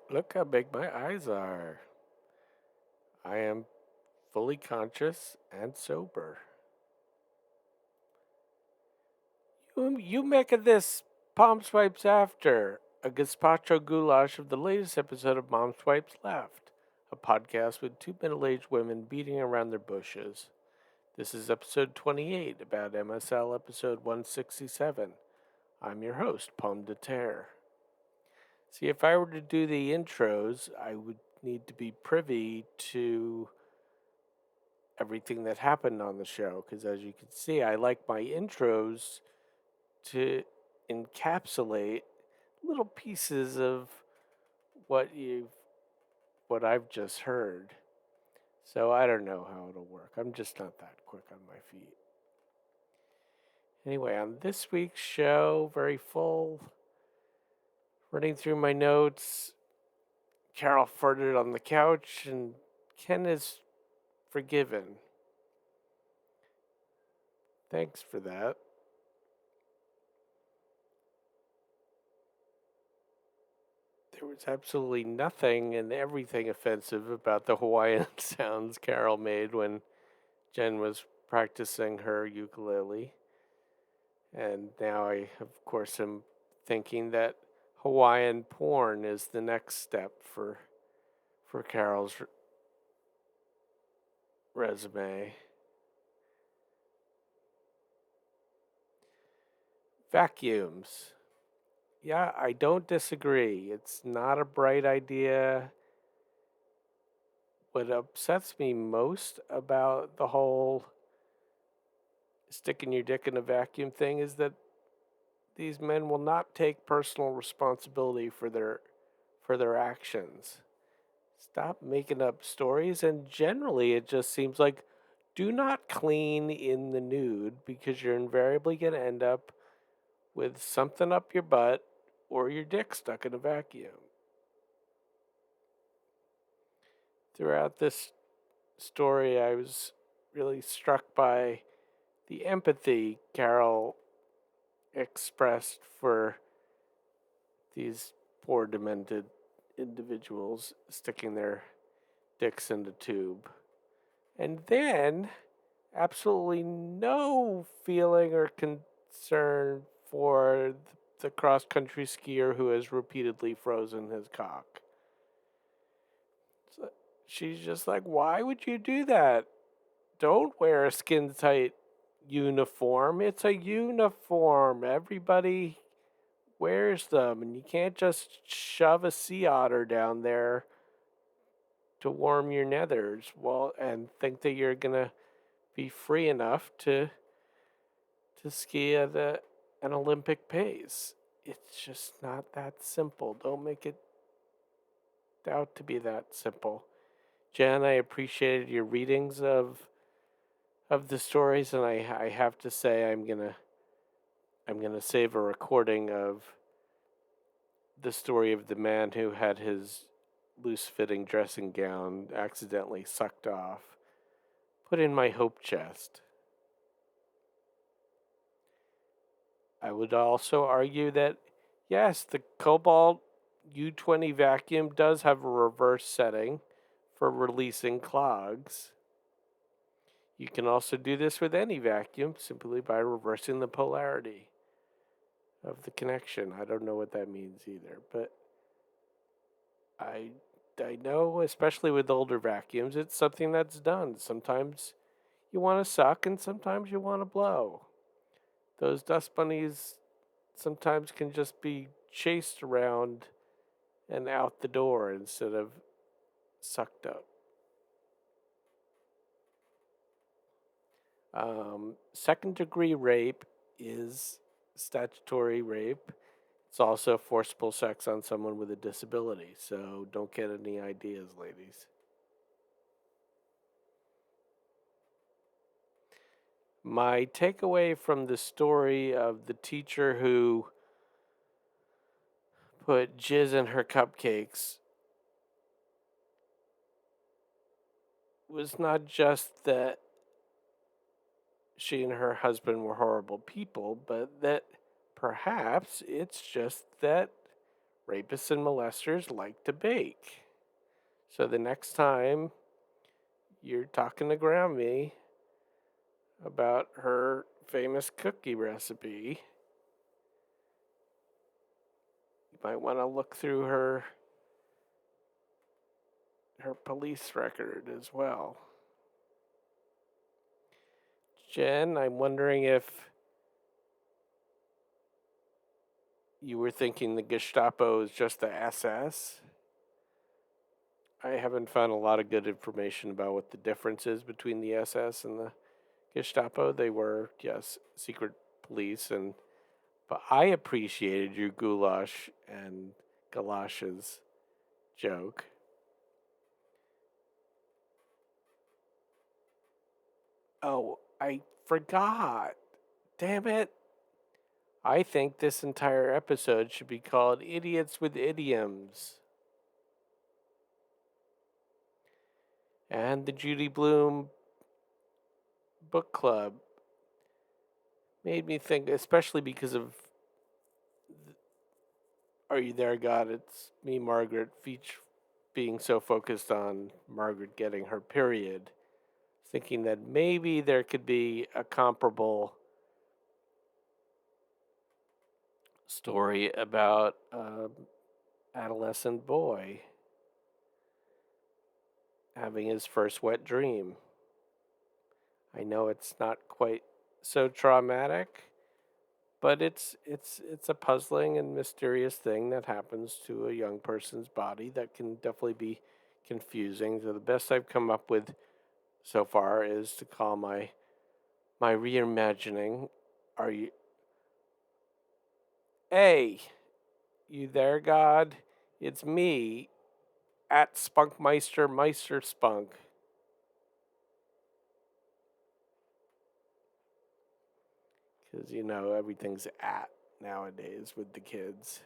Look how big my eyes are. I am fully conscious and sober. You make of this Palm Swipes After, a gazpacho goulash of the latest episode of Mom Swipes Left, a podcast with two middle aged women beating around their bushes. This is episode 28, about MSL episode 167. I'm your host, Pomme de Terre. See, if I were to do the intros, I would need to be privy to everything that happened on the show because, as you can see, I like my intros to encapsulate little pieces of what you what I've just heard. So I don't know how it'll work. I'm just not that quick on my feet. Anyway, on this week's show, very full. Running through my notes, Carol farted on the couch, and Ken is forgiven. Thanks for that. There was absolutely nothing and everything offensive about the Hawaiian sounds Carol made when Jen was practicing her ukulele. And now I, of course, am thinking that Hawaiian porn is the next step for Carol's resume. Vacuums. Yeah, I don't disagree. It's not a bright idea. What upsets me most about the whole sticking your dick in a vacuum thing is that these men will not take personal responsibility for their actions. Stop making up stories, and generally it just seems like do not clean in the nude because you're invariably going to end up with something up your butt or your dick stuck in a vacuum. Throughout this story, I was really struck by the empathy Carol expressed for these poor, demented individuals sticking their dicks in the tube. And then, absolutely no feeling or concern for the cross country skier who has repeatedly frozen his cock. So she's just like, why would you do that? Don't wear a skin tight uniform. It's a uniform. Everybody wears them, and you can't just shove a sea otter down there to warm your nethers. Well, and think that you're gonna be free enough to ski at an Olympic pace. It's just not that simple. Don't make it out to be that simple. Jen, I appreciated your readings of the stories, and I have to say I'm gonna save a recording of the story of the man who had his loose fitting dressing gown accidentally sucked off. Put in my hope chest. I would also argue that, yes, the Cobalt U20 vacuum does have a reverse setting for releasing clogs. You can also do this with any vacuum simply by reversing the polarity of the connection. I don't know what that means either, but I I know, especially with older vacuums, it's something that's done. Sometimes you want to suck and sometimes you want to blow. Those dust bunnies sometimes can just be chased around and out the door instead of sucked up. Second degree rape is statutory rape. It's also forcible sex on someone with a disability, so don't get any ideas, ladies. My takeaway from the story of the teacher who put jizz in her cupcakes was not just that she and her husband were horrible people, but that perhaps it's just that rapists and molesters like to bake. So the next time you're talking to Grammy about her famous cookie recipe, you might want to look through her police record as well. Jen, I'm wondering if you were thinking the Gestapo is just the SS. I haven't found a lot of good information about what the difference is between the SS and the Gestapo. They were, yes, secret police, but I appreciated your goulash and galoshes joke. Oh, I forgot. Damn it. I think this entire episode should be called Idiots with Idioms. And the Judy Blume book club made me think, especially because of Are You There, God? It's Me, Margaret, being so focused on Margaret getting her period, thinking that maybe there could be a comparable story about an adolescent boy having his first wet dream. I know it's not quite so traumatic, but it's a puzzling and mysterious thing that happens to a young person's body that can definitely be confusing. So the best I've come up with so far is to call my reimagining. Are you Hey, you there, God? It's me at Spunkmeister Meister Spunk. Because everything's at nowadays with the kids.